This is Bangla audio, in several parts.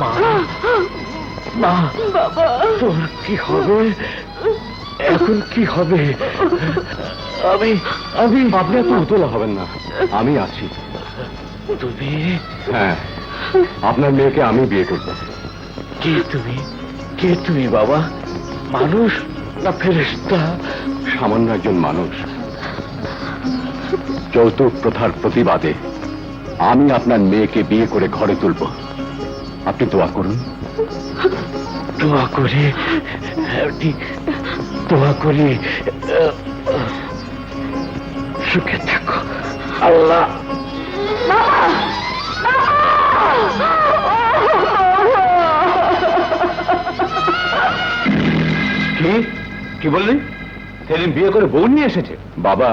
মা মা বাবা, তোর কি হবে এখন? কি হবে? আমি আমি আপনি এত উতলা হবেন না, আমি আছি। তুমি হ্যাঁ, আপনার মেয়েকে আমি বিয়ে করব। কে তুমি? কে তুমি বাবা? মানুষ না ফেরেশতা? সামান্য একজন মানুষ। যৌতুক প্রথার প্রতিবাদে আমি আপনার মেয়েকে বিয়ে করে ঘরে তুলব। আপনি দোয়া করুন। দোয়া করি, দোয়া করি। সুখে থাকো। আল্লাহ কি কি বললি? সেদিন বিয়ে করে বউ নিয়ে এসেছে? বাবা,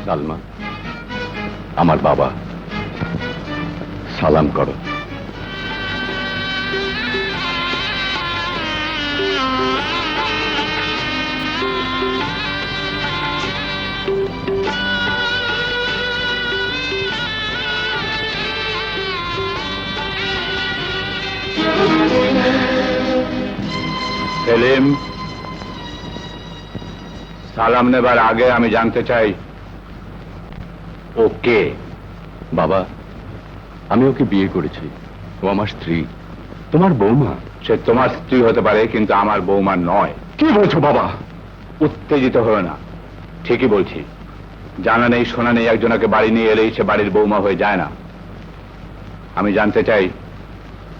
সালমা, আমার বাবা, সালাম করো। সেলিম, সালাম নেবার আগে আমি জানতে চাই ও কে? বাবা, আমি ওকে বিয়ে করেছি। ও আমার স্ত্রী, তোমার বৌমা। সে তোমার স্ত্রী হতে পারে, কিন্তু আমার বৌমা নয়। কি বলছো বাবা? উত্তেজিত হও না, ঠিকই বলছি। জানা নেই শোনা নেই একজনকে বাড়ি নিয়ে এলেই সে বাড়ির বৌমা হয়ে যায় না। আমি জানতে চাই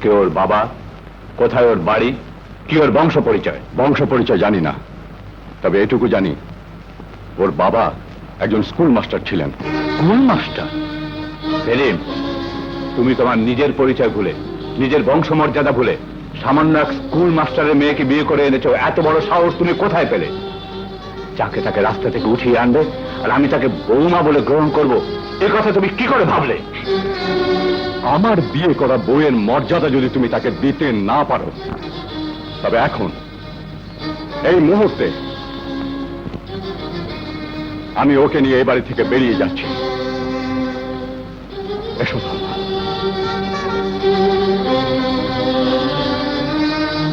কে ওর বাবা, কোথায় ওর বাড়ি, কি ওর বংশ পরিচয়। বংশ পরিচয় জানি না, তবে এটুকু জানি ওর বাবা একজন স্কুল মাস্টার ছিলেন। School master? সেলিম, তুমি তোমার নিজের পরিচয় ভুলে, নিজের বংশমর্যাদা ভুলে সামান্য এক স্কুল মাস্টারের মেয়েকে বিয়ে করে এনেছো। এত বড় সাহস তুমি কোথায় পেলে? যাকে তাকে রাস্তা থেকে উঠিয়ে আনবে আর আমি তাকে বৌমা বলে গ্রহণ করব, এ কথা তুমি কি করে ভাবলে? আমার বিয়ে করা বউয়ের মর্যাদা যদি তুমি তাকে দিতে না পারো, তবে এখন এই মুহূর্তে আমি ওকে নিয়ে এই বাড়ি থেকে বেরিয়ে যাচ্ছি। এসো সালমা।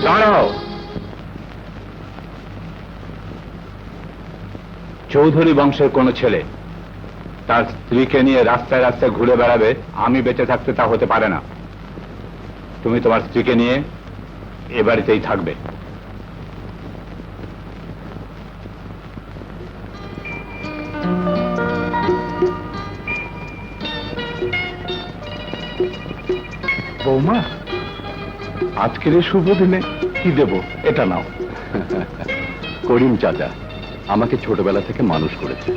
দাঁড়াও। চৌধুরী বংশের কোন ছেলে তার স্ত্রীকে নিয়ে রাস্তায় রাস্তায় ঘুরে বেড়াবে, আমি বেঁচে থাকতে তা হতে পারে না। তুমি তোমার স্ত্রীকে নিয়ে এ বাড়িতেই থাকবে। বৌমা, আজকের এই শুভ দিনে কি দেব? এটা নাও। করিম চাচা আমাকে ছোটবেলা থেকে মানুষ করেছে।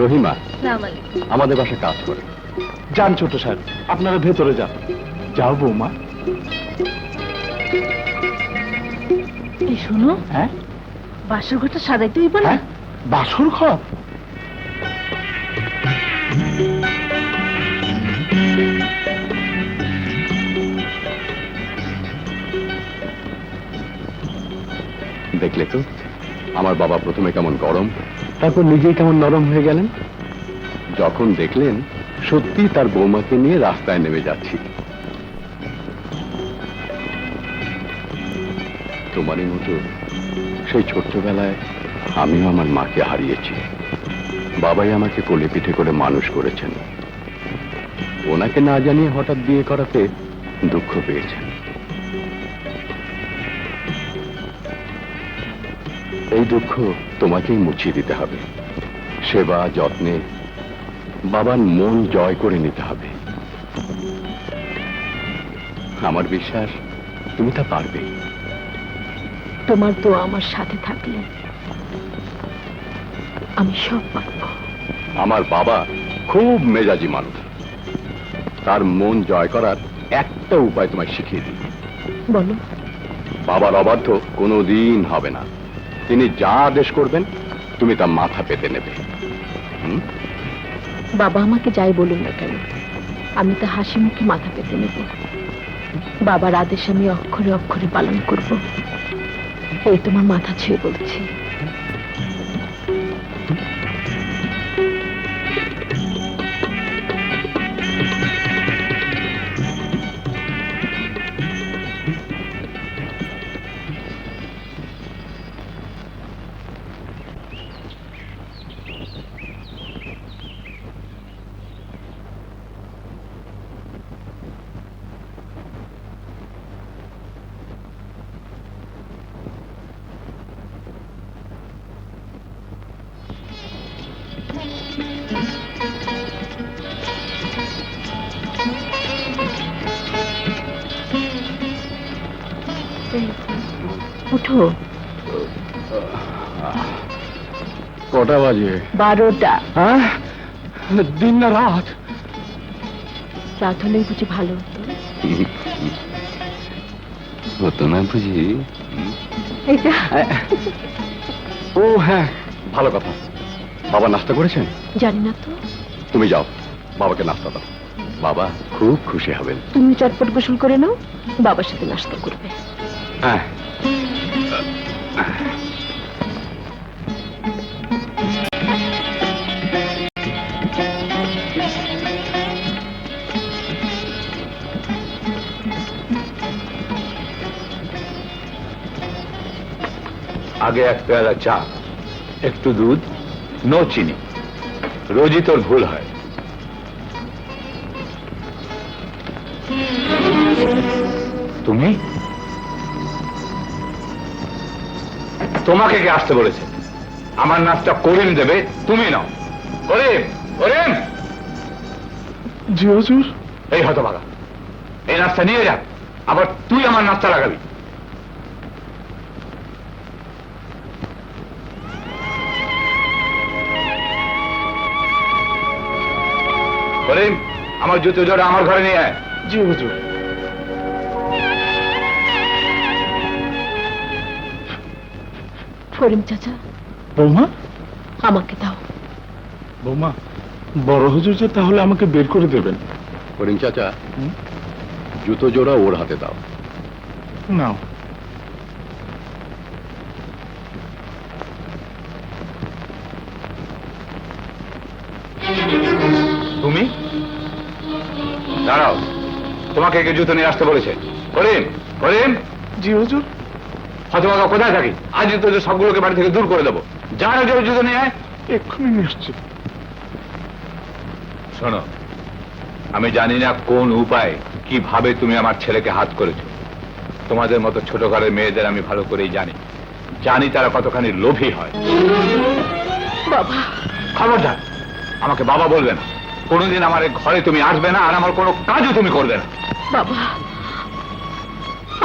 রহিমা আমাদের বাসায় কাজ করে। যান ছোট স্যার, আপনারা ভেতরে যান। যাও বৌমা। এই শোনো, হ্যাঁ, বাসর ঘরটা সাজাইতে হইব না? বাসর ঘর? দেখলে তো আমার বাবা প্রথমে কেমন গরম, তারপর নিজেই কেমন নরম হয়ে গেলেন যখন দেখলেন সত্যি তার বৌমাকে নিয়ে রাস্তায় নেমে যাচ্ছি। তোমারই মতো সেই ছোট্টবেলায় আমিও আমার মাকে হারিয়েছি। বাবাই আমাকে কোলে পিঠে করে মানুষ করেছেন। ওনাকে না জানিয়ে হঠাৎ বিয়ে করাতে দুঃখ পেয়েছেন। এই দুঃখ তোমাকেই মুছিয়ে দিতে হবে। সেবা যত্নে বাবার মন জয় করে নিতে হবে। আমার বিশ্বাস তুমি তা পারবে। তোমার দোয়া আমার সাথে থাকলে আমি সব পারব। আমার বাবা খুব মেজাজি মানুষ। তার মন জয় করার একটা উপায় তোমায় শিখিয়ে দিই। বলো। বাবার অবাধ্য কোনোদিন হবে না। তিনি যা আদেশ করবেন তুমি তা মাথা পেতে নেবে। বাবা আমাকে যাই বলুন না কেন, আমি তা হাসি মুখে মাথা পেতে নেব। বাবার আদেশ আমি অক্ষরে অক্ষরে পালন করব, এই তোমার মাথা ছুঁয়ে বলছি। উঠো। কটা বাজে? 12টা। হ্যাঁ, দিন না রাত? রাত হলেই বুঝি ভালো হতো। হতো না বুঝি? এটা ও হ্যাঁ, ভালো কথা। বাবা নাস্তা করেছেন? জানি না তো। তুমি যাও, বাবাকে নাস্তা দাও, বাবা খুব খুশি হবেন। তুমি চটপট গোসল করে নাও, বাবার সাথে নাস্তা করবে। হ্যাঁ। আগে এক পেয়ালা চা, একটু দুধ, নো চিনি। রোজই তোর ভুল হয়। তুমি? তোমাকে কে আসতে বলেছে? আমার নাস্তা করিম দেবে, তুমি নাও। করিম, করিম। জি হুজুর। এই হতভাগা, এই নাস্তা নিয়ে যা, আবার তুই আমার নাস্তা লাগাবি। করিম, আমার জুতো জোড়া আমার ঘরে নিয়ে আয়। জি হুজুর। করিম চাচা, বৌমা, আমাকে দাও। বৌমা, বড় হুজুর যে তাহলে আমাকে বের করে দেবেন? করিম চাচা, জুতো জোড়া ওর হাতে দাও। নাও। তুমি দাঁড়াও, তোমাকে কে জুতো নিয়ে আসতে বলেছে? করিম, করিম। জি হুজুর। হতভাগা কোথায় থাকি? আজ তোদের সবগুলোকে বাড়ি থেকে দূর করে দেবো। যারা জোর জুতো নিয়ে আয়। এক্ষুনি নিয়ে আসছি। শোনো, আমি জানি না কোন উপায় কিভাবে তুমি আমার ছেলেকে হাত করেছো। তোমাদের মতো ছোট ঘরের মেয়েদের আমি ভালো করেই জানি, জানি তারা কতখানি লোভী হয়। বাবা, খবরদার, আমাকে বাবা বলবে না। কোনোদিন আমার এই ঘরে তুমি আসবে না, আর আমার কোনো কাজও তুমি করবে না। বাবা,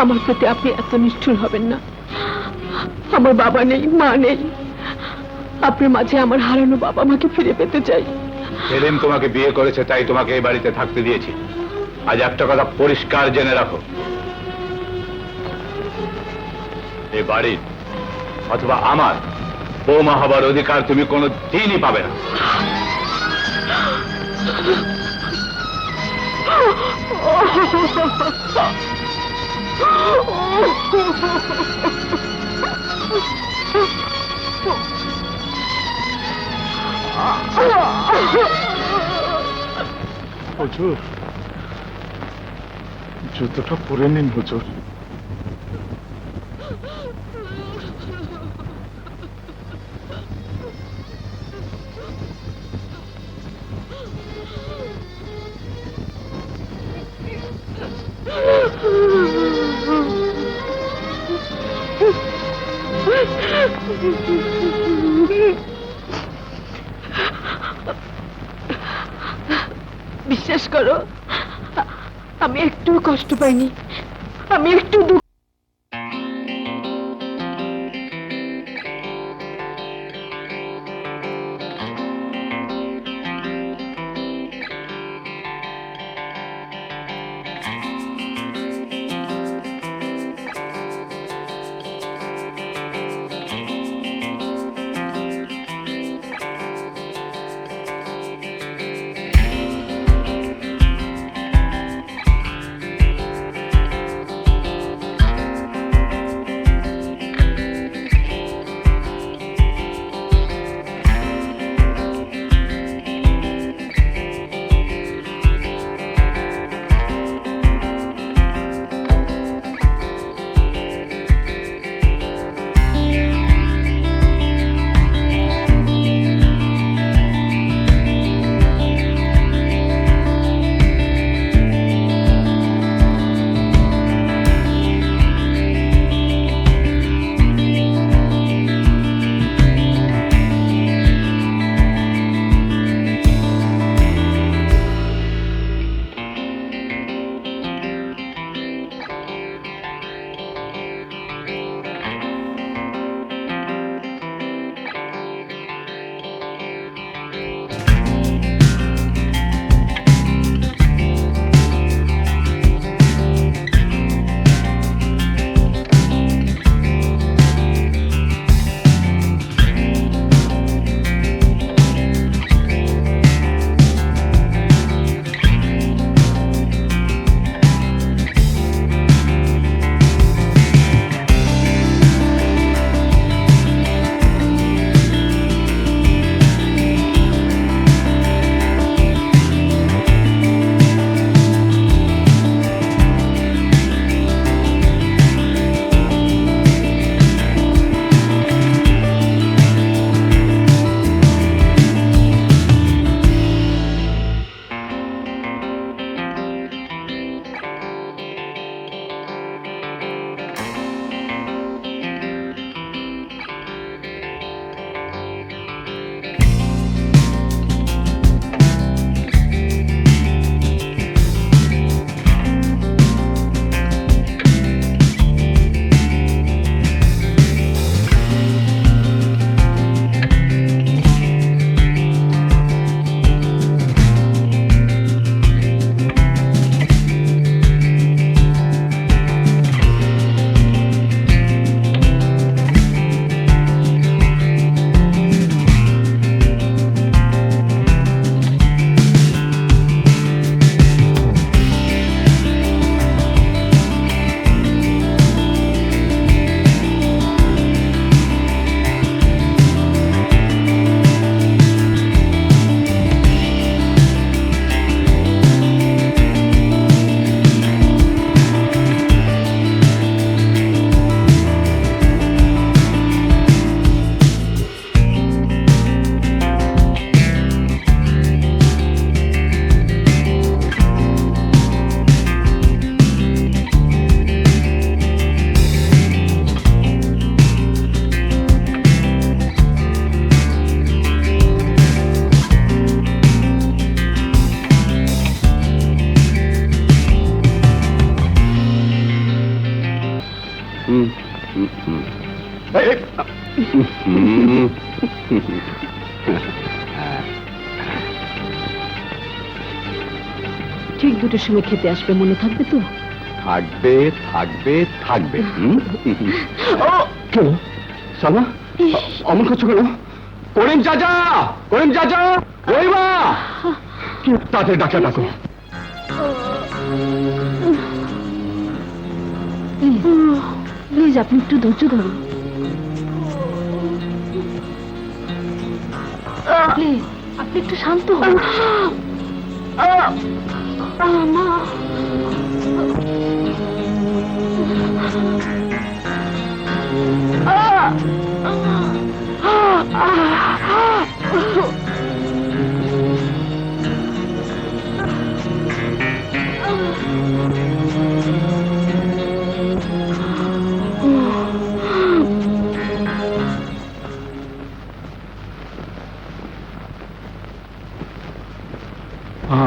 আমার প্রতি আপনি এত নিষ্ঠুর হবেন না। আমার বাবা নেই, মা নেই। আপনার মাঝে আমার হারানো বাবা মাকে ফিরে পেতে চাই। সেলিম তোমাকে বিয়ে করেছে, তাই তোমাকে এই বাড়িতে থাকতে দিয়েছি। আজ একটা কথা পরিষ্কার জেনে রাখো, এই বাড়ির অথবা আমার বৌমা হবার অধিকার তুমি কোনো দিনই পাবে না। হুজুর, জুতোটা পরে নিন হুজুর। বিশ্বাস করো, আমি একটু কষ্ট পাইনি, আমি একটু দুঃখ। হুম, হুম, হুম। এই, এই, হুম, ঠিক দুটোর সময় খেতে আসবে, মনে থাকবে তো? থাকবে থাকবে থাকবে। ও কেন সালমা, অমন করছো কেন? করিম চাচা, করিম চাচা, রহিমা, কি তাতে ডাক্তার ডাকো। প্লিজ আপনি একটু ধৈর্য ধরুন। প্লিজ আপনি একটু শান্ত হন। মা,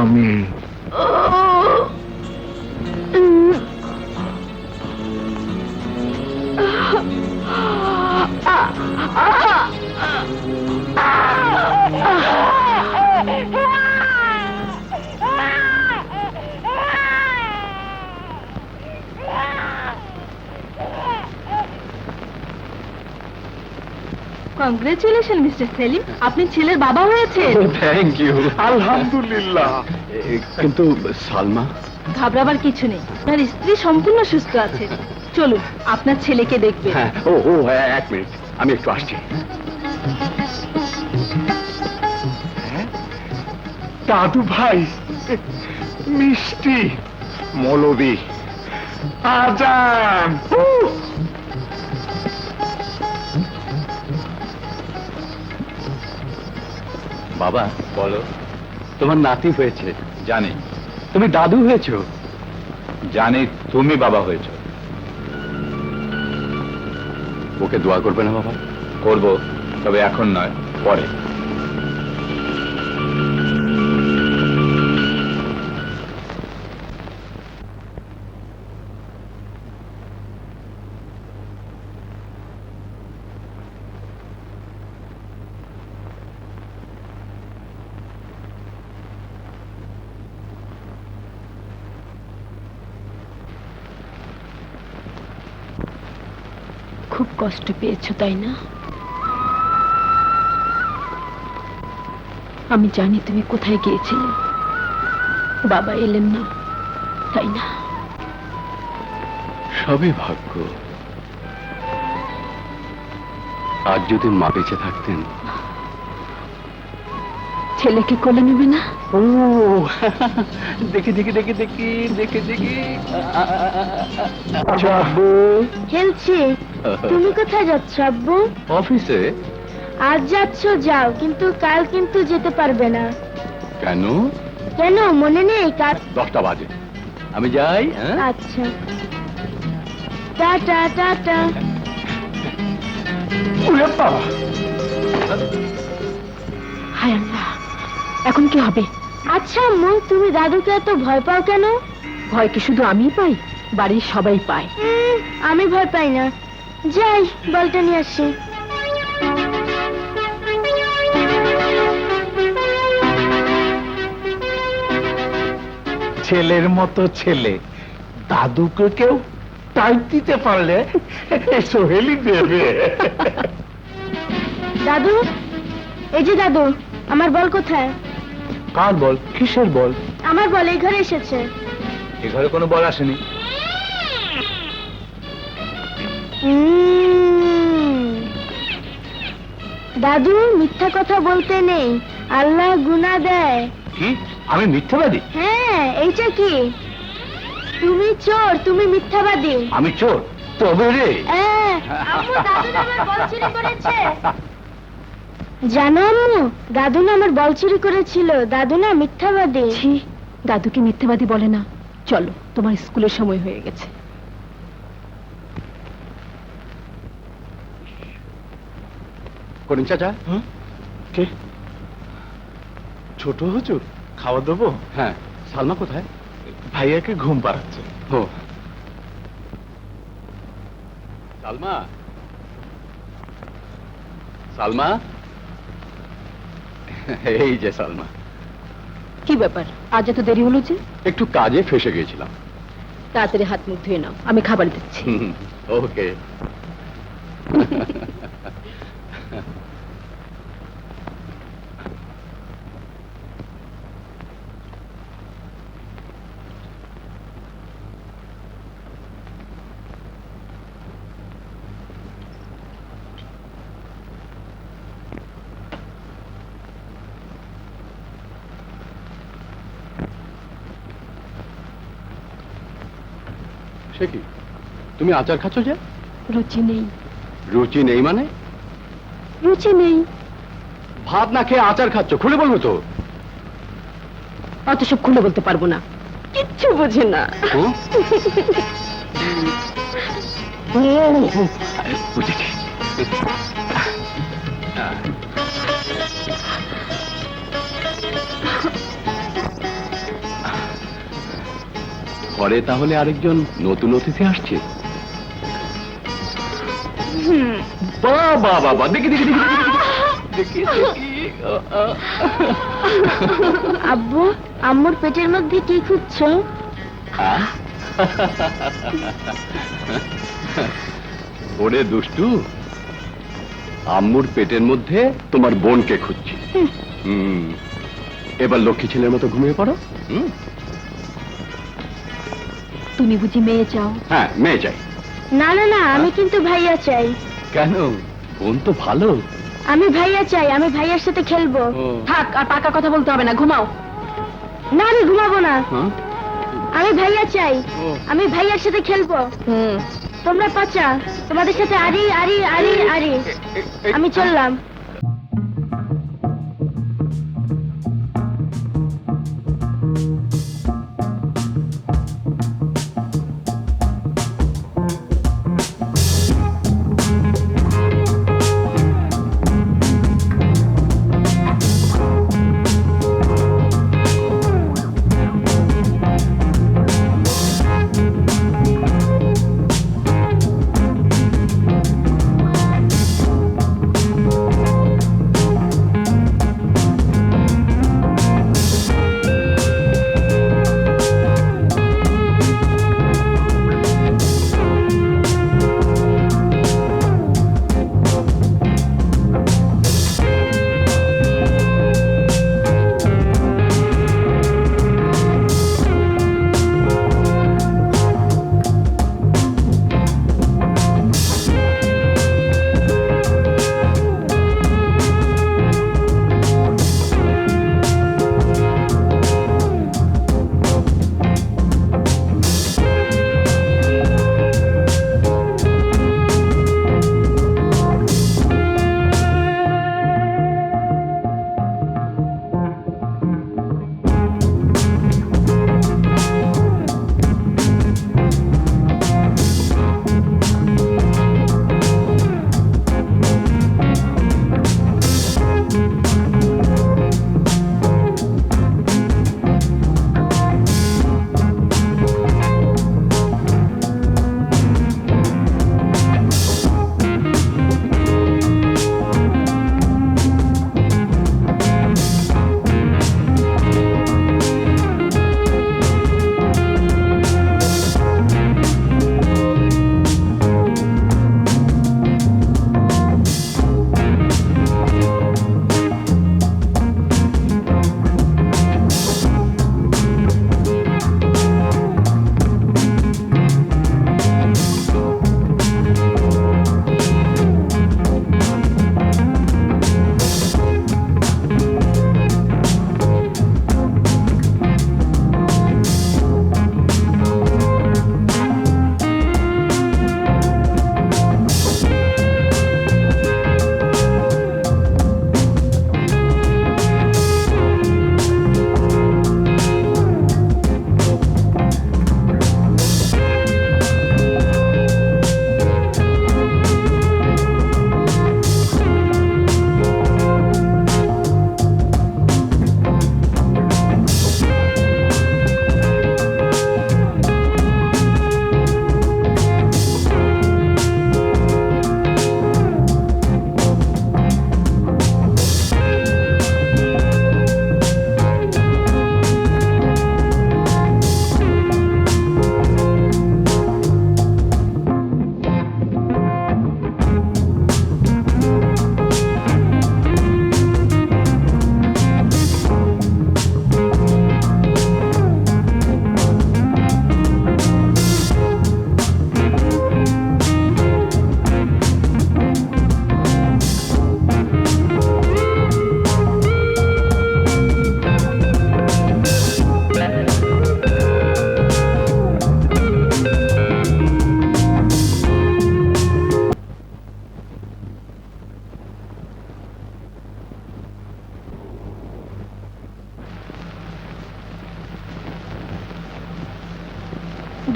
আমি কংগ্রেচুলেশন মিস্টার সেলিম, আপনি ছেলের বাবা হয়েছেন। Thank you. আলহামদুলিল্লাহ। কিন্তু সালমা, ঘাবড়াবার কিছু নেই, আপনার স্ত্রী সম্পূর্ণ সুস্থ আছে। চলুন আপনার ছেলেকে দেখবে। হ্যাঁ, ও ও হ্যাঁ, এক মিনিট, আমি একটু আসছি। দাদু ভাই, মিষ্টি, মৌলবি, আজান। বাবা বলো, তোমার নাতি হয়েছে জানি, তুমি দাদু হয়েছো জানি, তুমি বাবা হয়েছো। ওকে দোয়া করবে না বাবা? করব, তবে এখন নয়, পরে। খুব কষ্ট পেয়েছো তাই না? আমি জানি তুমি কোথায় গিয়েছিলে, বাবা এলেন না তাই না? সবই ভাগ্য। আজ যদি মা বেঁচে থাকতেন। ছেলেকে কোলে নেবে না? ও দেখি দেখি দেখি দেখি দেখি দেখি। আব্বু, খেলছি। তুমি কোথায় যাচ্ছ আব্বু? অফিসে। আজ যাচ্ছ যাও, কিন্তু কাল কিন্তু যেতে পারবে না। কেন? কেন মনে নেই? কাল 10টা বাজে, আমি যাই। হ্যাঁ, আচ্ছা, টাটা টাটা। ওরে বাবা, হায় আল্লাহ, এখন কি হবে? আচ্ছা আম্মু, তুমি দাদুকে এত ভয় পাও কেন? ভয় কি শুধু আমিই পাই? বাড়ির সবাই পায়। আমি ভয় পাই না। যাই, বলটা নিয়ে আসি। ছেলের মতো ছেলে, দাদুকে কেউ টাইট দিতে পারলে সোহেলি দেবে। দাদু, এই যে দাদু, আমার বল কোথায়? কার বল? কিসের বল? আমার বল এই ঘরে এসেছে। এ ঘরে কোনো বল আসেনি। দাদু, মিথ্যা কথা বলতে নেই, আল্লাহ গুনাহ দেয়। কি? আমি মিথ্যাবাদী? হ্যাঁ, এইটা কি? তুমি চোর, তুমি মিথ্যাবাদী। আমি চোর? তবে রে। হ্যাঁ, আম্মু, দাদু না আমার বল চুরি করেছে। জানো আম্মু, দাদু না আমার বল চুরি করেছিল। দাদু না মিথ্যাবাদী। ছি, দাদুকে মিথ্যেবাদী বলে না। চলো, তোমার স্কুলের সময় হয়ে গেছে। করিম চাচা। কে? ছোট হুজুর, খাওয়া দেবো? হ্যাঁ, সালমা কোথায়? ভাইয়াকে ঘুম পাড়াচ্ছে। ও সালমা, সালমা, এই যে সালমা। কি ব্যাপার, আজ এত দেরি হলো যে? একটু কাজে ফেসে গেছিলাম। তাড়াতাড়ি হাত মুখ ধুয়ে নাও, আমি খাবার দিচ্ছি। ওকে। সে কি, তুমি আচার খাচ্ছ যে? রুচি নেই। রুচি নেই মানে? রুচি নেই। ভাত না খেয়ে আচার খাচ্ছ, খুলে বলবো তো। অত সব খুলে বলতে পারবো না, কিচ্ছু বোঝে না। বুঝেছি। ঘরে তাহলে আরেকজন নতুন অতিথি আসছে। বাবা বাবা, দেখি দেখি দেখি দেখি দেখি। আব্বু, আম্মুর পেটের মধ্যে কি খুঁজছো? ওরে দুষ্টু, আম্মুর পেটের মধ্যে তোমার বোনকে খুঁজছি। এবার লক্ষ্মী ছেলের মতো ঘুমিয়ে পড়ো। তুমি বুঝি মেয়ে চাও? হ্যাঁ, মেয়ে চাই। না না না, আমি কিন্তু ভাইয়া চাই। কেন, বোন তো ভালো। আমি ভাইয়া চাই, আমি ভাইয়ার সাথে খেলবো। থাক, আর পাকা কথা বলতে হবে না, ঘুমাও। না, আমি ঘুমাবো না। হ্যাঁ? আমি ভাইয়া চাই, আমি ভাইয়ার সাথে খেলবো। হুম। তোমরা পাচা, তোমাদের সাথে আরি আরি আরি আরি। আমি চললাম।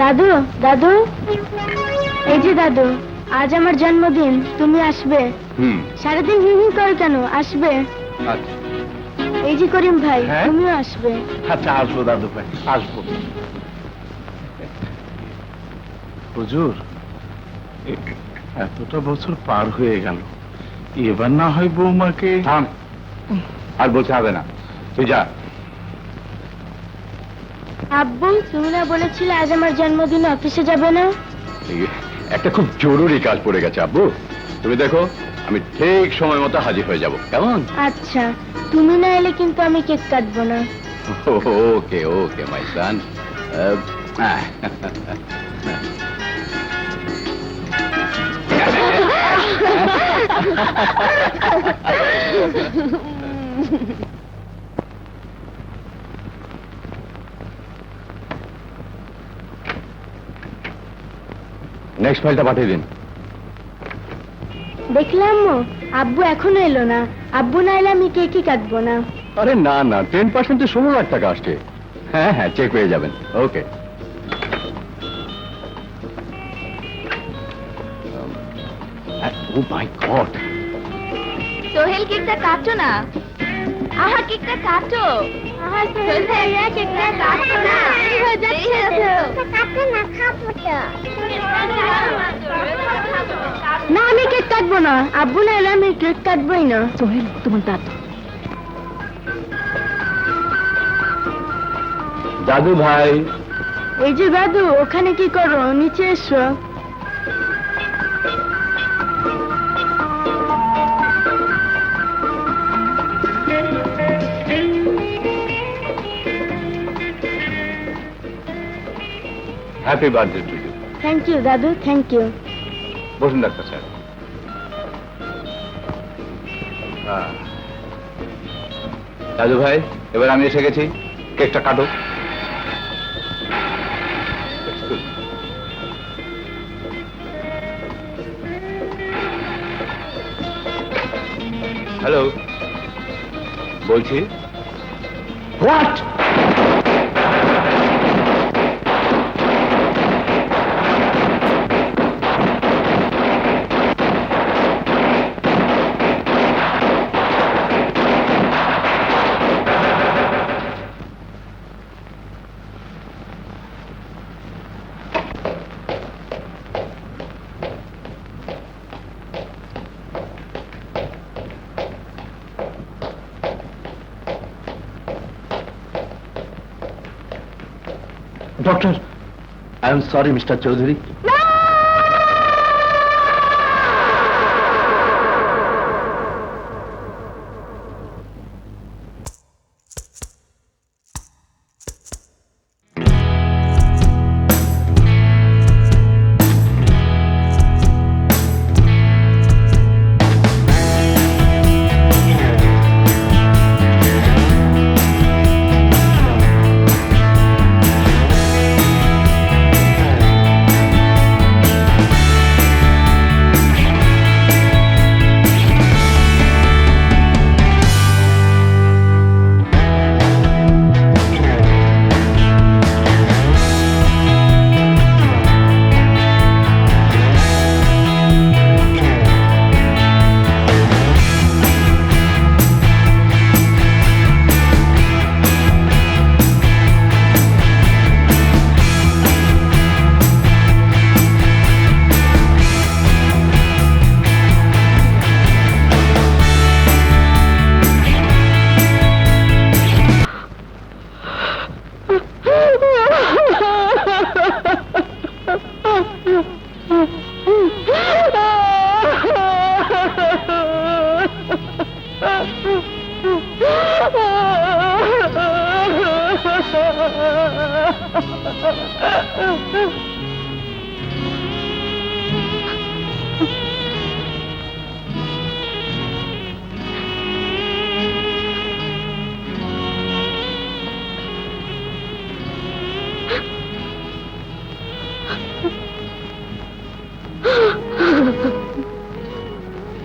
দাদু দাদু, এই যে দাদু, আজ আমার জন্মদিন, তুমি আসবে? হুম, সারাদিন হি হি করো কেন, আসবে? আচ্ছা। এই যে করিম ভাই, হ্যাঁ? তুমিও আসবে। আচ্ছা, আসবো দাদু ভাই, আসবো। হুজুর, এতটা বছর পার হয়ে গেল, এবার না হয় বৌমাকে... থাম, আর বলতে হবে না, তুই যা। আব্বু, তুমি না বলেছিলে আজ আমার জন্মদিন, অফিসে যাবে না? একটা খুব জরুরি কাজ পড়ে গেছে আব্বু, তুমি দেখো আমি ঠিক সময় মতো হাজির হয়ে যাব, কেমন? আচ্ছা, তুমি না এলে কিন্তু আমি কেক কাটবো না। ওকে ওকে মাই সান। নেক্সট ফাইলটা পাঠিয়ে দিন। দেখলাম আব্বু এখনো এলো না, আব্বু না এলে আমি কেকই কাটবো না। আরে না না, 10% 16 লাখ টাকা আসছে। হ্যাঁ হ্যাঁ, চেক হয়ে যাবেন। ওকে। ও মাই গড, সোহেল কেকটা কাটো না। আহা কেকটা কাটো। আহা, সোহেল ভাইয়া, কেকটা কাটো না। দেরি হয়ে যাচ্ছে তো। না, আমি কেক কাটবো না, আব্বু না এলে আমি কেক কাটবোই না। সোহেল, তোমার দাদু। দাদু ভাই। এই যে দাদু, ওখানে কি করো, নিচে এসো। Happy birthday to you. Thank you দাদু, থ্যাংক ইউ। বসুন ডাক্তার স্যার। দাদু ভাই, এবার আমি এসে গেছি, কেকটা কাটো। হ্যালো, বলছি। What? Doctor, I am sorry mister Chowdhury.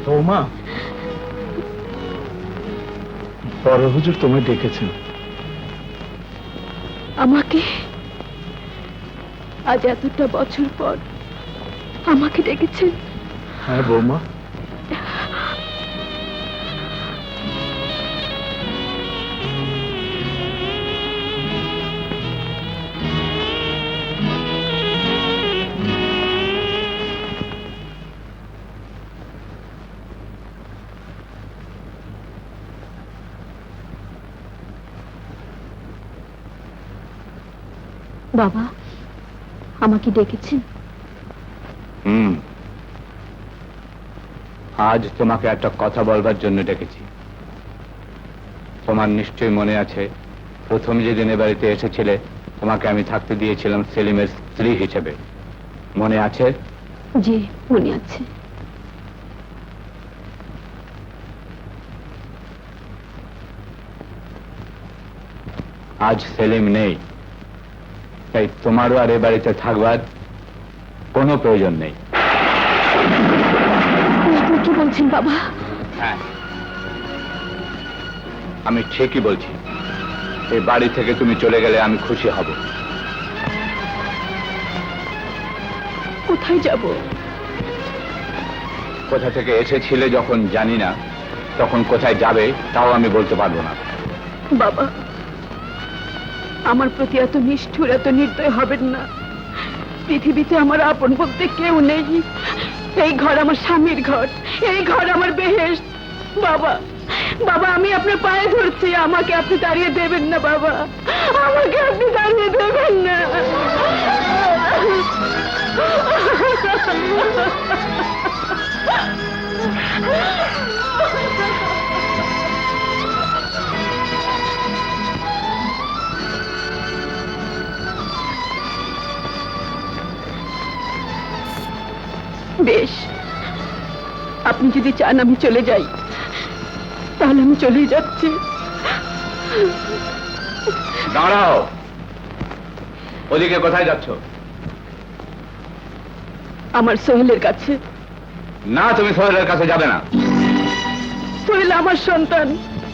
বৌমা, বড় হুজুর তোমায় ডেকেছেন। আমাকে? আজ এতটা বছর পর আমাকে ডেকেছেন। হ্যাঁ বৌমা, বাবা, আমাকে ডেকেছেন? আজ তোমাকে একটা কথা বলবার জন্য ডেকেছি। তোমার নিশ্চয়ই মনে আছে, প্রথম যেদিন এ বাড়িতে এসেছিলে তোমাকে আমি থাকতে দিয়েছিলাম সেলিমের স্ত্রী হিসেবে। মনে আছে? জি, মনে আছে। আজ সেলিম নেই, তাই তোমারও আর এ বাড়িতে থাকবার কোনো প্রয়োজন নেই। আপনি কি বলছেন বাবা? হ্যাঁ, আমি ঠিকই বলছি। এই বাড়ি থেকে তুমি চলে গেলে আমি খুশি হব। কোথায় যাব? কোথা থেকে এসেছিলে যখন জানি না, তখন কোথায় যাবে তাও আমি বলতে পারবো না। বাবা, আমার প্রতি এত নিষ্ঠুর, এত নির্দয় হবেন না। পৃথিবীতে আমার আপন বলতে কেউ নেই। এই ঘর আমার স্বামীর ঘর, এই ঘর আমার বেহেশত। বাবা, বাবা, আমি আপনার পায়ে ধরছি, আমাকে আপনি তাড়িয়ে দেবেন না বাবা, আমাকে আপনি তাড়িয়ে দেবেন না। বেশ, আপনি যদি চান আমি চলে যাই, তাহলে আমি চলেই যাচ্ছি। দাঁড়াও, ওদিকে কোথায় যাচ্ছ? আমার সোহেলের কাছে। না, তুমি সোহেলের কাছে যাবে না। সোহেল আমার সন্তান।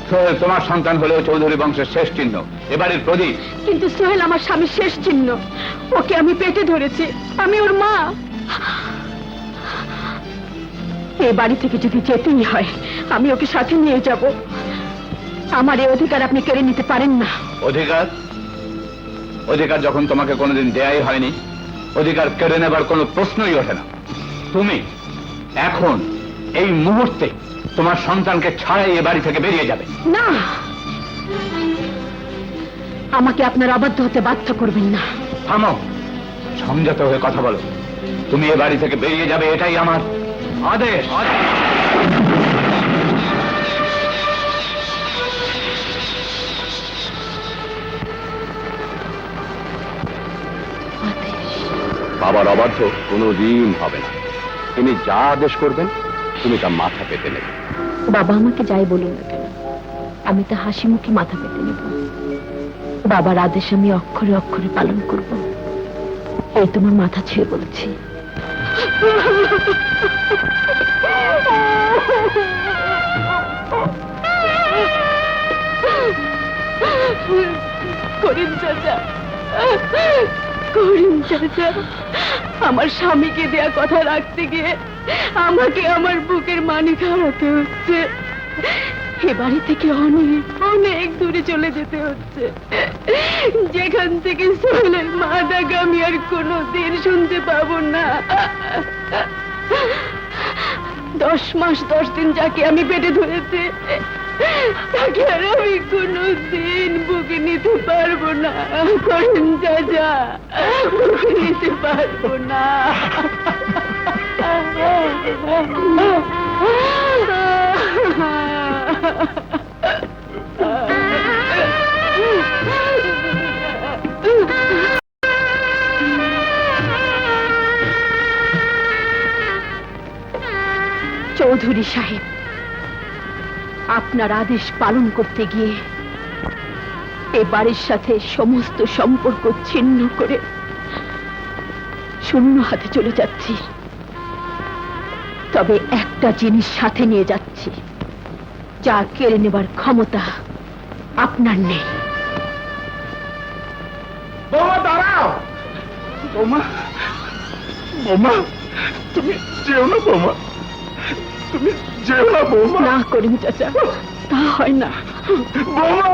সোহেল তোমার সন্তান হলেও চৌধুরী বংশের শেষ চিহ্ন, এবারের প্রদীপ। কিন্তু সোহেল আমার স্বামীর শেষ চিহ্ন। ওকে আমি পেটে ধরেছি, আমি ওর মা। এই বাড়ি থেকে যদি যেতেই হয়, আমি ওকে সাথে নিয়ে যাব। আমার এই অধিকার আপনি কেড়ে নিতে পারেন না। অধিকার? অধিকার যখন তোমাকে কোনোদিন দেয়াই হয়নি, অধিকার কেড়ে নেবার কোনো প্রশ্নই ওঠে না। তুমি এখন এই মুহূর্তে তোমার সন্তানকে ছাড়াই এ বাড়ি থেকে বেরিয়ে যাবে। না, আমাকে আপনার অবাধ্য হতে বাধ্য করবেন না। থামো, সংযত হয়ে কথা বলো। তুমি এ বাড়ি থেকে বেরিয়ে যাবে, এটাই আমার আদেশ। বাবার অবাধ্য কোনো দিন হবে না। তিনি যা আদেশ করবেন তুমি তা মাথা পেতে নেবে। বাবা আমাকে যাই বলুন না কেন, আমি তা হাসি মুখে মাথা পেতে নেব। বাবার আদেশ আমি অক্ষরে অক্ষরে পালন করব, এই তোমার মাথা ছুঁয়ে বলছি। করিম চাচা, করিম চাচা, আমার স্বামীকে দেয়া কথা রাখতে গিয়ে আমাকে আমার বুকের মানিক হারাতে হচ্ছে। এ বাড়ি থেকে অনেক অনেক দূরে চলে যেতে হচ্ছে, যেখান থেকে সোহেলের মা ডাক আমি আর কোনোদিন শুনতে পাবো না। 10 মাস 10 দিন যাকে আমি পেটে ধরেছি, তাকে আর আমি কোনোদিন বুকে নিতে পারবো না। করিম চাচা, বুকে নিতে পারবো না। চৌধুরী সাহেব, আপনার আদেশ পালন করতে গিয়ে এ বাড়ির সাথে সমস্ত সম্পর্ক ছিন্ন করে শূন্য হাতে চলে যাচ্ছি। তবে একটা জিনিস সাথে নিয়ে যাচ্ছি, যা কেড়ে নেবার ক্ষমতা আপনার নেই। বৌমা দাঁড়াও, বৌমা বৌমা তুমি যেও না বৌমা, তুমি যেও না বৌমা। না করিম চাচা, তা হয় না। বৌমা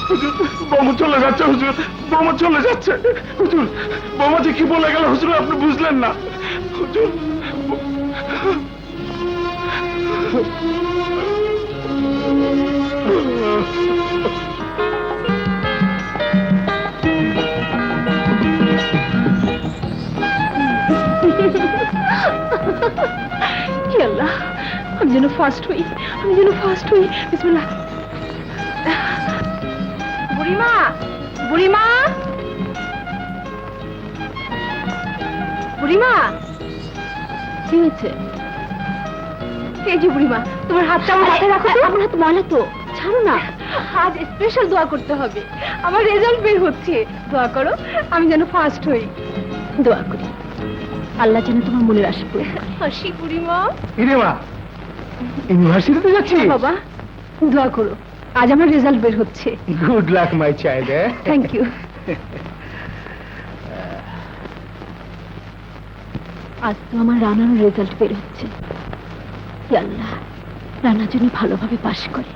হুজুর, বৌমা চলে যাচ্ছে হুজুর, বৌমা চলে যাচ্ছে হুজুর। বৌমা যে কি বলে গেল হুজুর আপনি বুঝলেন না হুজুর। হে আল্লাহ, আমি যেন ফার্স্ট হই, আমি যেন ফার্স্ট হই। বিসমিল্লাহ। বুড়িমা, বুড়িমা, বুড়িমা, কি হয়েছে? এই যে বুড়িমা, তোমার হাতটা আমার হাতে রাখো তো। আমার হাত ময়লা তো, ছাড়ো না। আজ স্পেশাল দোয়া করতে হবে, আমার রেজাল্ট বের হচ্ছে। দোয়া করো আমি যেন ফার্স্ট হই। দোয়া করি আল্লাহ যেন তোমার মনের আশা পূরণ করে। হাসি বুড়িমা। ইরে মা, ইউনিভার্সিটিতে যাচ্ছি? বাবা দোয়া করো, আজ আমার রেজাল্ট বের হচ্ছে। Good luck my child. Thank you. আজ তো আমার রানার রেজাল্ট বের হচ্ছে। হে আল্লাহ, রানা যেন ভালোভাবে পাশ করে।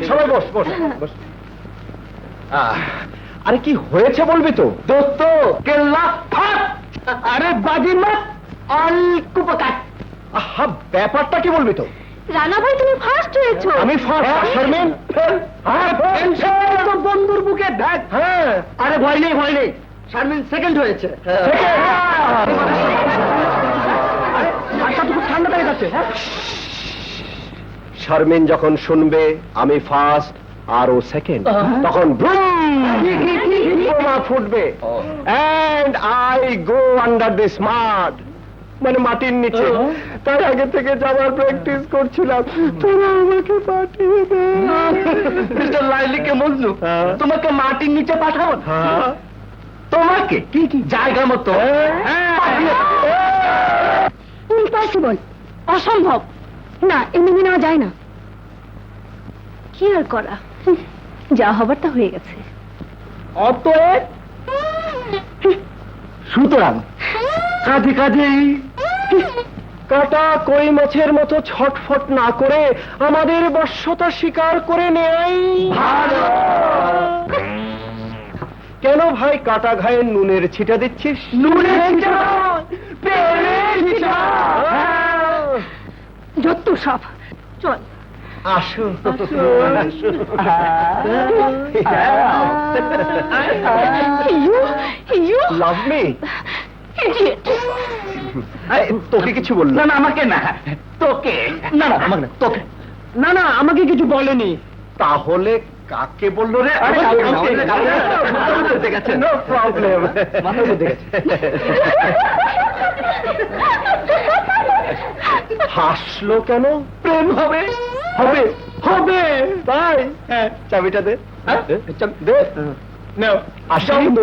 সবাই বস বস বস। আরে কি হয়েছে বলবি তো? দোস্ত কেল্লা ফাট। আরে বাজিমাত অল কুপকাট। আহা, ব্যাপারটা কি বলবি তো? রানা ভাই তুমি ফার্স্ট হয়েছো। আমি ফার্স্ট, শারমিন ফেল। তো বন্ধুর বুকে দেখ। হ্যাঁ, আরে ভয় নেই ভয় নেই, শারমিন সেকেন্ড হয়েছে। ঠান্ডা লেগে যাচ্ছে। শারমিন যখন শুনবে আমি ফার্স্ট আর ও সেকেন্ড, তখন বোমা ফুটবে। And I go under this mud, মানে মাটির নিচে। তার আগে থেকে যাওয়ার প্র্যাকটিস করছিলাম। তোরা আমাকে পাঠিয়ে দে। মিস্টার লাইলিকে মজনু, তোমাকে মাটির নিচে পাঠাবো? তোমাকে কি কি জায়গা মতো ইম্পসিবল, অসম্ভব। না, এ মেনে নেওয়া যায় না। কি আর করা, যা হবার তা হয়ে গেছে। অতএব সুতরাং কাজে কাজেই কাটা কই মাছের মতো ছটফট না করে আমাদের বশ্যতা স্বীকার করে নেই ভালো। কেন ভাই কাটা ঘায়ে নুনের ছিটা দিচ্ছিস? নুনের ছিটা, প্রেমের ছিটা। যত সব, চল। আসো লাভ মি। তোকে কিছু বললো? না না আমাকে না, তোকে। না না আমাকে না, তোকে। না না আমাকে কিছু বলেনি। তাহলে কাকে বললো রে? নো প্রবলেম, মাথার মধ্যে গেছে। হাসলো কেন? প্রেম হবে হবে হবে তাই। হ্যাঁ, চাবিটা দে। দে নাও, আসো বন্ধু।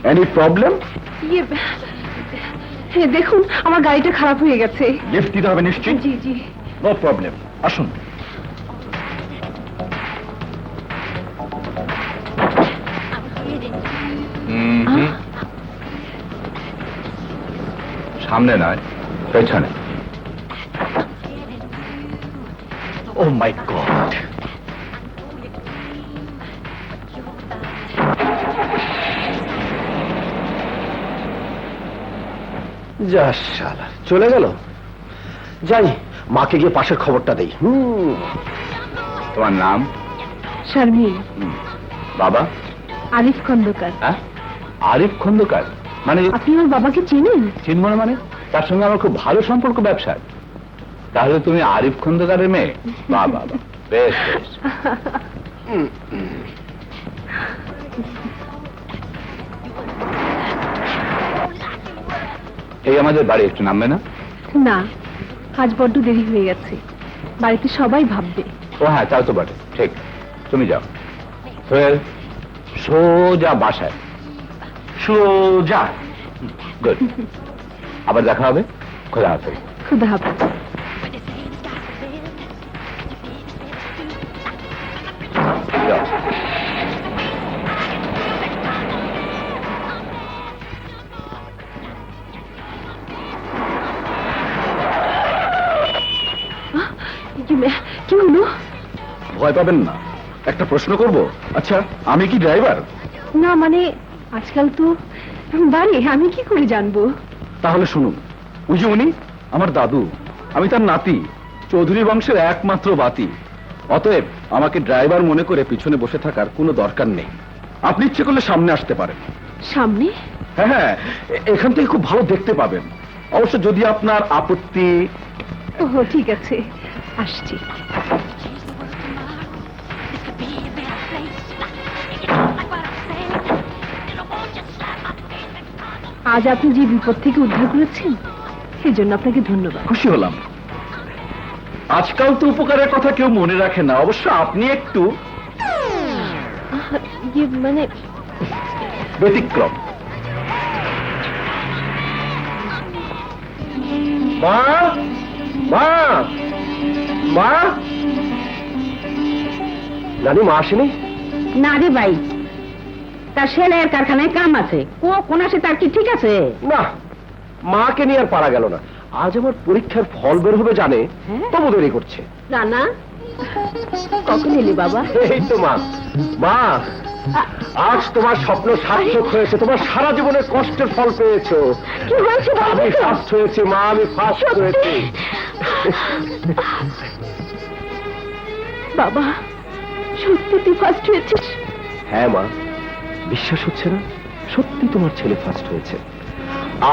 Any problem? ইয়ে দেখুন, আমার গাড়িটা খারাপ হয়ে গেছে। লিফট দিতে হবে নিশ্চয়ই? জি জি। নো প্রবলেম, আসুন। সামনে নয়, পেছনে। ও মাই গড! যা শালা, চলে গেল। যাই, মাকে গিয়ে পাশের খবরটা দেই। তোমার নাম? শারমিন। বাবা? আরিফ খন্দকার। হ্যাঁ, আরিফ খন্দকার। মানে আপনি আমার বাবাকে চেনেন? চিনব না মানে? তার সঙ্গে আমার খুব ভালো সম্পর্ক ব্যবসার। তাহলে তুমি আরিফ খন্দকারের মেয়ে? বাহ বাহ বাহ, বেশ বেশ। এই আমাদের বাড়ি, একটু নামবে না? না, আজ বড্ড দেরি হয়ে গেছে, বাড়িতে সবাই ভাববে। ও হ্যাঁ, তাও তো বটে, ঠিক। তুমি যাও সোহেল, সোজা বাসায়, সোজা। গুড, আবার দেখা হবে। খোদা হাফেজ। খুদা হাফেজ। যাও। কি হলো? ভয় পাবেন না, একটা প্রশ্ন করব। আচ্ছা, আমি কি ড্রাইভার? না মানে, আজকাল তো বাড়ি, আমি কি করে জানবো? তাহলে শুনুন, ওই যে উনি আমার দাদু, আমি তার নাতি, চৌধুরী বংশের একমাত্র বাতি। অতএব আমাকে ড্রাইভার মনে করে পিছনে বসে থাকার কোনো দরকার নেই। আপনি ইচ্ছে করলে সামনে আসতে পারেন। সামনে? হ্যাঁ হ্যাঁ, এখান থেকে খুব ভালো দেখতে পাবেন। অবশ্য যদি আপনার আপত্তি। ওহো, ঠিক আছে, আসছি। আজ আপনি যে বিপদ থেকে উদ্ধার করেছেন, সেজন্য আপনাকে ধন্যবাদ। খুশি হলাম। আজকাল তো উপকারের কথা কেউ মনে রাখে না, অবশ্য আপনি একটু মানে ব্যতিক্রম। মা, মা, মা, জানি মা আসেনি। না রে ভাই, তার সেলাইয়ের কারখানায় কাম আছে, কোন আসে তার কি ঠিক আছে? না, মাকে নিয়ে আর পারা গেল না। আজ আমার পরীক্ষার ফল বের হবে জানে, তবু দেরি করছে। রানা, কখন এলি বাবা? এই তো মা, মা, আজ তোমার স্বপ্ন সার্থক হয়েছে। তোমার সারা জীবনের কষ্টের ফল পেয়েছো। কি বলছো বাবা? আমি ফার্স্ট হয়েছি মা, আমি ফার্স্ট হয়েছি। বাবা, সত্যি তুই ফার্স্ট হয়েছিস? হ্যাঁ মা, বিশ্বাস হচ্ছে না? সত্যি তোমার ছেলে ফার্স্ট হয়েছে।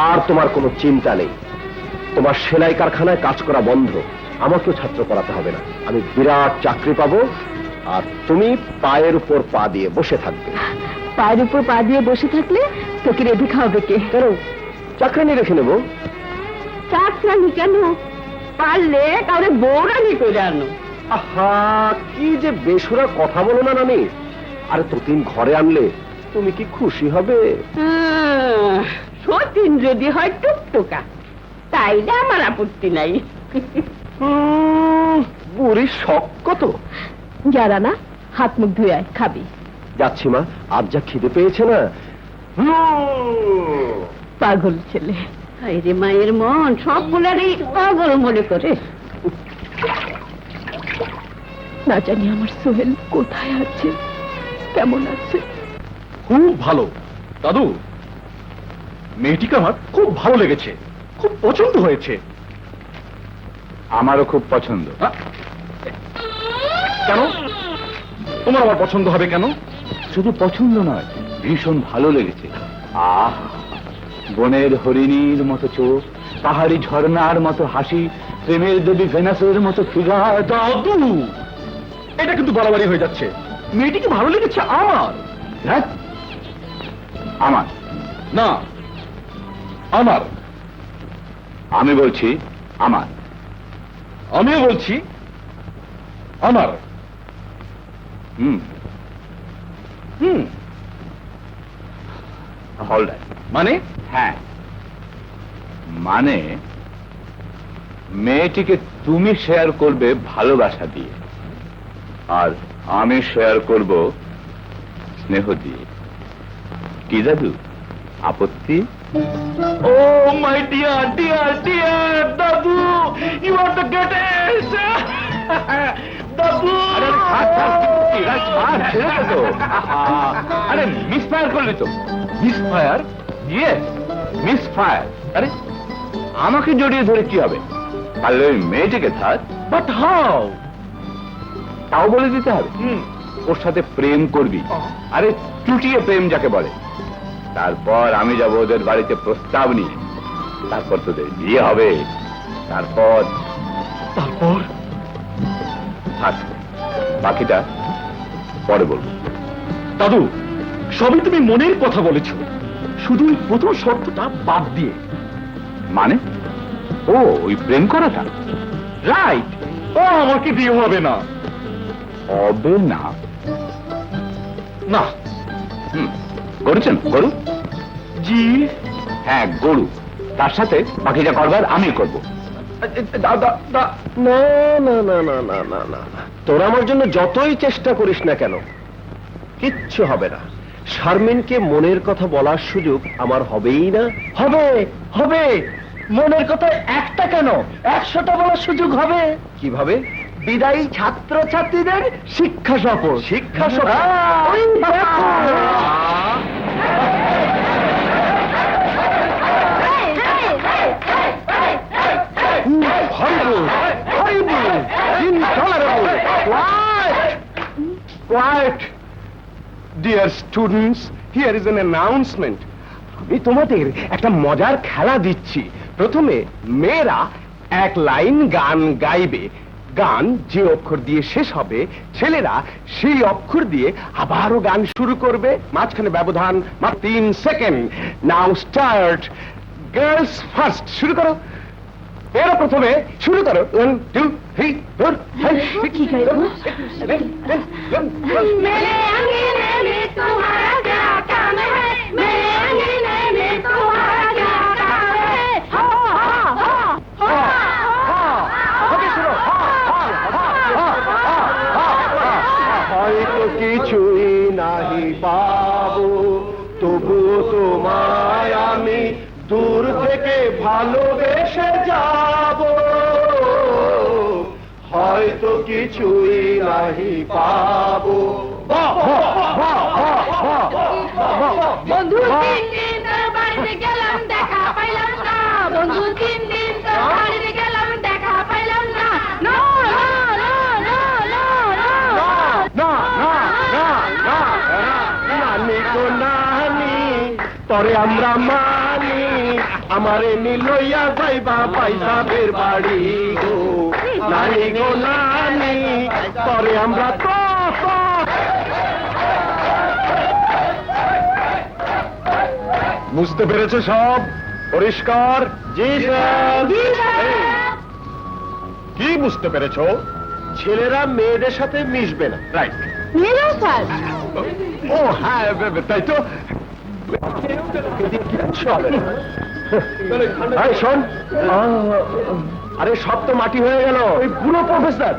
আর তোমার কোনো চিন্তা নেই, তোমার সেলাই কারখানায় কাজ করা বন্ধ। আমাকেও ছাত্র করাতে হবে না। আমি বিরাট চাকরি পাবো, আর তুমি পায়ের উপর পা দিয়ে বসে থাকবে। পায়ের উপর পা দিয়ে বসে থাকলে তোকে রেধে খাওয়াবে কে? কেন, চাকরি নিয়ে রেখে নেবো। চাকরানি কেন? পারলে কাউরে বউরানি করে আনো। আহা, কি যে বেসুরা কথা বলো না নানি। আরে তোতিন ঘরে আনলে তুমি কি খুশি হবে? সতীন যদি হয় টুকটুকা, তাইলে আমার আপত্তি নাই। বুড়ির শখ কত। যারা না, হাত মুখ ধুয়ে আয়, খাবি। যাচ্ছি মা, আজ যা খিদে পেয়েছে না। পাগল ছেলে। রে মায়ের মন সব বলারই পাগল মনে করে। না জানি আমার সোহেল কোথায় আছে, কেমন আছে। খুব ভালো দাদু, মেয়েটিকে আমার খুব ভালো লেগেছে, খুব পছন্দ হয়েছে। আমারও খুব পছন্দ। কেন তোমার আমার পছন্দ হবে কেন? শুধু পছন্দ নয়, ভীষণ ভালো লেগেছে। আহ, বনের হরিণীর মতো চোখ, পাহাড়ি ঝর্ণার মতো হাসি, প্রেমের দেবী ভেনাসের মতো ফিগার। দাদু, এটা কিন্তু বাড়াবাড়ি হয়ে যাচ্ছে। মেয়েটিকে ভালো লেগেছে আমার। হ্যাঁ, আমার না, আমার। আমি বলছি আমার। আমিও বলছি আমার। হুম হুম, অল রাইট। মানে? হ্যাঁ, মানে মেয়েটিকে তুমি শেয়ার করবে ভালোবাসা দিয়ে, আর আমি শেয়ার করব স্নেহ দিয়ে। কি দাদু, আপত্তি? Oh, my dear, dear, dear Dabu, you are the greatest. Dabu. আরে মিসফায়ার করলি তো। মিসফায়ার? Yes, misfire. আরে আমাকে জড়িয়ে ধরে কি হবে? তাহলে ওই মেয়েটিকে থাক। But how? তাও বলে দিতে হবে। ওর সাথে প্রেম করবি। আরে চুটিয়ে প্রেম যাকে বলে। তারপর আমি যাব ওদের বাড়িতে প্রস্তাব নিয়ে, তারপর তোদের বিয়ে হবে, তারপর থাক, বাকিটা পরে বলবো। দাদু, সবই তুমি মনের কথা বলেছো, শুধু ওই প্রথম শর্তটা বাদ দিয়ে। মানে? ও, ওই প্রেম করাটা? রাইট, ও আমাকে বিয়ে হবে না। হবে না? না। করেছেন গরু? জি। হ্যাঁ, গরু। তার সাথে বাকিটা করবার আমি করব। দাদা, না না না না না না না না না, তোরা আমার জন্য যতই চেষ্টা করিস না কেন, কিচ্ছু হবে না। শারমিনকে মনের কথা বলার সুযোগ আমার হবেই না। হবে, হবে, মনের কথা একটা কেন 100টা বলার সুযোগ হবে। কিভাবে? বিদায়ী ছাত্র ছাত্রীদের শিক্ষা সফর। শিক্ষা সফর? ওই দেখো। Horrible! Horrible! Intolerable! Quiet! Quiet! Dear students, here is an announcement. আমি তোমাদের একটা মজার খেলা দিচ্ছি। প্রথমে মেয়েরা এক লাইন গান গাইবে। গান যে অক্ষর দিয়ে শেষ হবে, ছেলেরা সেই অক্ষর দিয়ে আবারও গান শুরু করবে। মাঝখানে ব্যবধান মাত্র 3 সেকেন্ড। নাও স্টার্ট। Girls first. শুরু করো। এরা প্রথমে শুরু করো। 1 2 3 4 5 কি গাইবো? मेरे अंगने में तुम्हारा क्या काम है? मेरे अंगने में तुम्हारा क्या काम है? हो हो हो হয়তো কিছুই নাহি পাবো, তবু তোমায় আমি দূর থেকে ভালোবেসে যাব। হয়তো কিছুই নাহি পাবো। বন্ধু 3 দিন তোর বাড়িতে গেলাম, দেখা পাইলাম না। বন্ধু 3 দিন তোর বাড়িতে গেলাম, দেখা পাইলাম না। No no no no no no নানি গো নানি, তরে আমরা মানি, আমারে নিলইয়া যাইবা পাইসাবের বাড়ি গো। নানি গো নানি, তরে আমরা তো বুঝতে পেরেছে সব? পরিষ্কার? জি স্যার। কি বুঝতে পেরেছো? ছেলেরা মেয়েদের সাথে মিশবে না। রাইট। মেয়েরাও স্যার? ও হ্যাঁ, তাই তো। এই শোন, আরে সব তো মাটি হয়ে গেল। ওই বুড়ো প্রফেসর,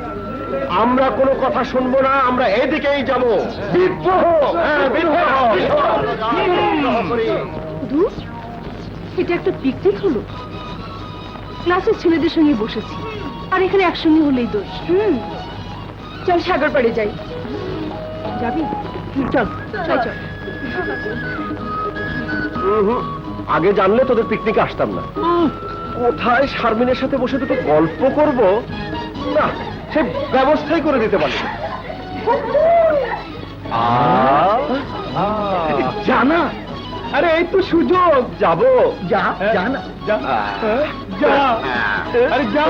আমরা কোনো কথা শুনবো না, আমরা এদিকেই যাবো। বিদ্রোহ! হ্যাঁ, বিদ্রোহ! ধুস, এটা একটা পিকনিক হলো। ক্লাসের ছেলেদের সঙ্গে বসেছি, আর এখানে একসঙ্গে হলেই দোষ। চল সাগর পাড়ে যাই। যাবি? চল চল চল। আগে জানলে তোদের পিকনিকে আসতাম না। কোথায় শারমিনের সাথে বসে দুটো গল্প করব, না সে ব্যবস্থাই করে দিতে পারি। জানা, আরে এই তো সুযোগ। যাবো। যা যা না, যা যা, আরে যা।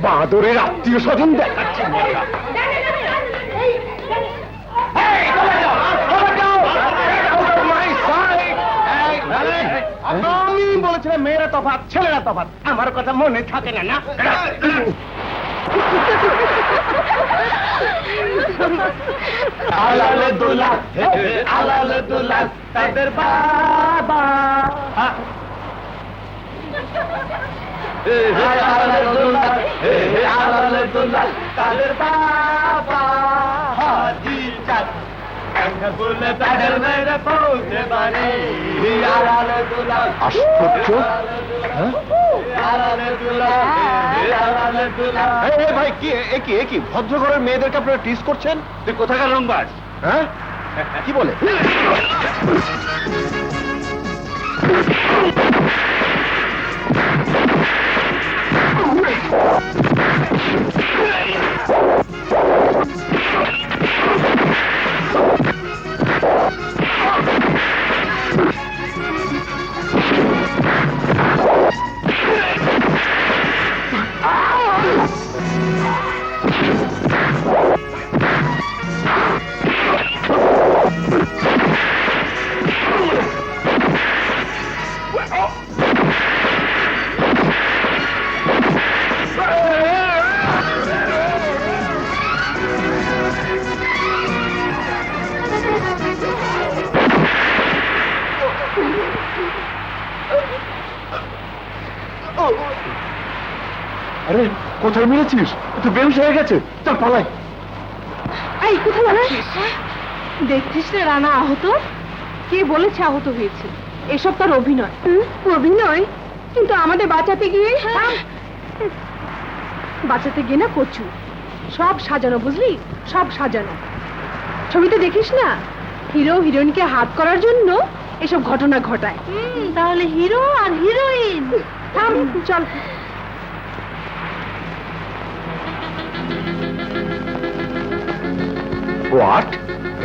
বাঁদরের আত্মীয় স্বজন দেখাচ্ছে। আমি বলেছিলাম মেয়েরা তফাৎ ছেলেরা তফাৎ, আমার কথা মনে থাকে না না? আলালে দুলা, আলালে দুলা, তাদের বাবা। আলালে দুলা, আলালে দুলা, তাদের বাবা। হাজি চাঁদ বলে তাদের মেয়েরা পৌঁছে বাড়ি। আলালে দুলা, আশ্চর্য। আলালে দুলা, আলালে দুলা। এই ভাই, কি কি ভদ্র ঘরের মেয়েদেরকে আপনারা টিজ করছেন? তুই কোথাকার রংবাজ? হ্যাঁ, কি বলে? আরে কোথায় মেরেছিস? তুই বেহুশ হয়ে গেছে, চল পালাই। এই কোথায় যাচ্ছিস? দেখছিস না রানা আহত? কে বলেছে আহত হয়েছে? এসব তার অভিনয়। অভিনয়? কিন্তু আমাদের বাঁচাতে গিয়ে বাঁচাতে গিয়ে না কচু সব সাজানো, বুঝলি? সব সাজানো। ছবিতে দেখিস না, হিরো হিরোইনকে হাত করার জন্য এসব ঘটনা ঘটায়। তাহলে হিরো আর হিরোইন। থাম, চল। হোয়াট?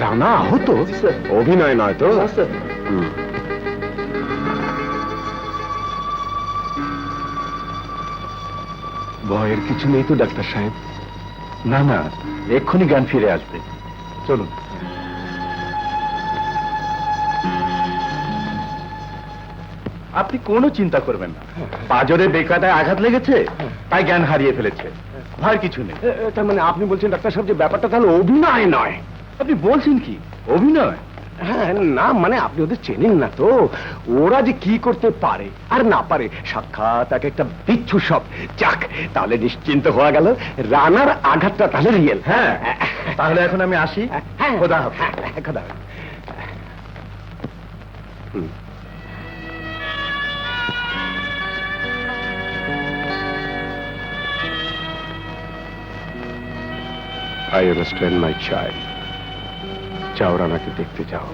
রানা আহত? অভিনয় নয় তো? হুম। ভয়ের কিছু নেই তো ডাক্তার সাহেব? না না, এক্ষুনি জ্ঞান ফিরে আসবে। চলুন। আপনি কোনো চিন্তা করবেন না, পাজরে বেকায়দায় আঘাত লেগেছে, তাই জ্ঞান হারিয়ে ফেলেছে। ভয়ের কিছু নেই। তার মানে আপনি বলছেন ডাক্তার সাহেব যে ব্যাপারটা তাহলে অভিনয় নয়? আপনি বলছেন কি অভিনয়? হ্যাঁ, না মানে আপনি ওদের চেনেন না তো, ওরা যে কি করতে পারে আর না পারে। সাক্ষাৎ এক একটা বিচ্ছু সব। যাক, তাহলে নিশ্চিন্ত হওয়া গেল, রানার আঘাতটা তাহলে রিয়েল। হ্যাঁ, তাহলে এখন আমি আসি। খোদা হাফেজ। খোদা হাফেজ। হুম। I understand my child. যাও রানাকে দেখতে যাও।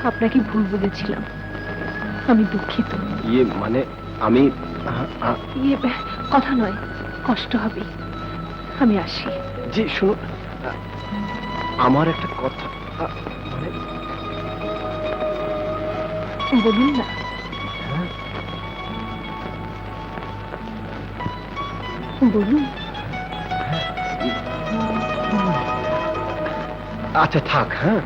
আপনাকে ভুল বুঝেছিলাম, আমি দুঃখিত। ইয়ে মানে আমি ইয়ে কথা নয়, কষ্ট হবে। আমি আসি। জি শুনুন, আমার একটা কথা, মানে বলুন না। বলুন। আচ্ছা থাক। হ্যাঁ,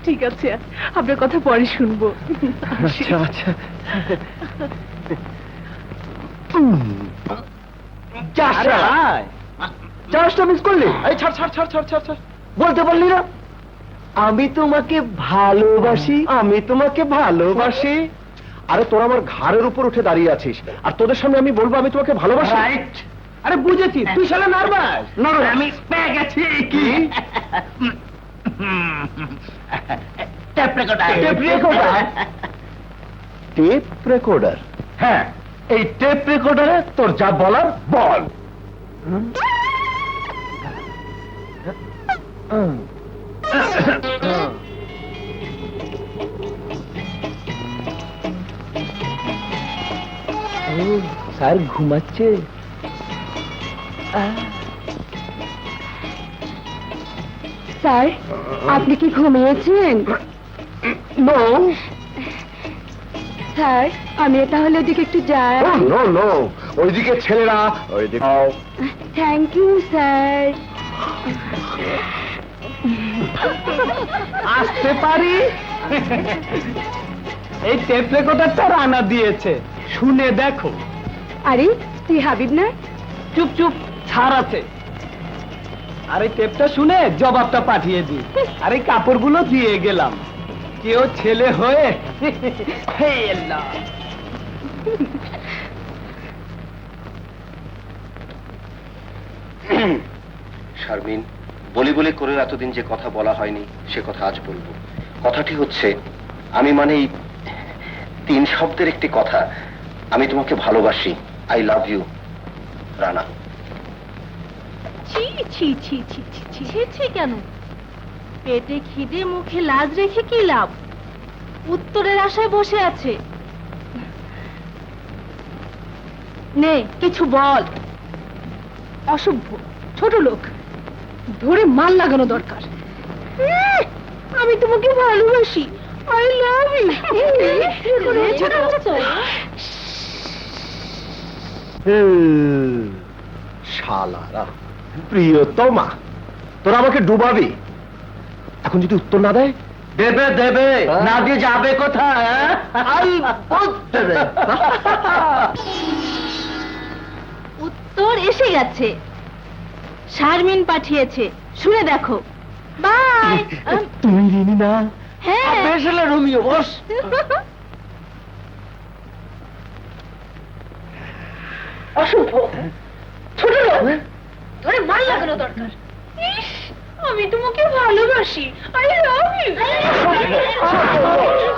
ঠিক আছে, আপনার কথা পরে শুনবো। আচ্ছা আচ্ছা। চান্সটা মিস করলি? এই ছাড় ছাড় ছাড় ছাড় ছাড় ছাড়, বলতে পারলি না আমি তোমাকে ভালোবাসি, আমি তোমাকে ভালোবাসি। আরে তোরা আমার ঘাড়ের উপর উঠে দাঁড়িয়ে আছিস, আর তোদের সামনে আমি বলবো আমি তোমাকে ভালোবাসি? রাইট। আরে বুঝেছি, তুই শালা নার্ভাস। আমি পেয়ে গেছি। কি? Tape recorder. Tape recorder? Tape recorder? হ্যাঁ, এই টেপ রেকর্ডারে তোর যা বলার বল। স্যার ঘুমাচ্ছে। স্যার, আপনি কি ঘুমিয়েছেন? নো স্যার, আমি তাহলে ওদিকে একটু যাই। নো নো, ওইদিকে ছেলেরা, ওইদিকে। Thank you sir. আসতে পারি? এই টেপ রেকর্ডারটা রানা দিয়েছে, শুনে দেখো। আরে তুই হাবিব না? চুপ চুপ, ছাড় আছে। আর এই টেপটা শুনে জবাবটা পাঠিয়ে দি। আর এই কাপড়গুলো দিয়ে গেলাম, কেউ ছেলে হয়ে। হে আল্লাহ। শারমিন, বলি বলি করে এতদিন যে কথা বলা হয়নি সে কথা আজ বলবো। কথাটি হচ্ছে, আমি মানে এই 3 শব্দের একটি কথা, আমি তোমাকে ভালোবাসি। I love you Rana. ছি ছি ছি ছি ছি ছি ছি ছি কেন? পেটে খিদে মুখে লাজ রেখে কি লাভ? উত্তরের আশায় বসে আছে। নে কিছু বল। অসভ্য ছোট লোক, ধরে মাল লাগানো দরকার। আমি তোমাকে ভালোবাসি, আই লাভ ইউ। শালারা, প্রিয়তমা, তোরা আমাকে ডুবাবি। এখন যদি উত্তর না দেয়? দেবে দেবে, না দিয়ে যাবে কোথায়? উত্তর এসে গেছে, শারমিন পাঠিয়েছে, শুনে দেখো। বাই। তুমি রিনি না? হ্যাঁ বেশ হলো রোমিও, বস। অসভ্য ছোট লোক, ধরে মাল লাগানো দরকার। ইস, আমি তোমাকে ভালোবাসি, আই লাভ ইউ।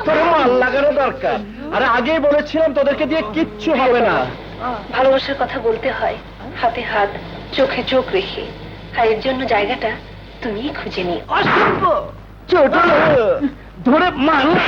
তোর মাল লাগানো দরকার। আরে আগেই বলেছিলাম তোদেরকে দিয়ে কিচ্ছু হবে না। ভালোবাসার কথা বলতে হয় হাতে হাত, চোখে চোখ রেখে, আর এর জন্য জায়গাটা তুমিই খুঁজে নিও। অসভ্য ছোট লোক, ধরে মানুষ।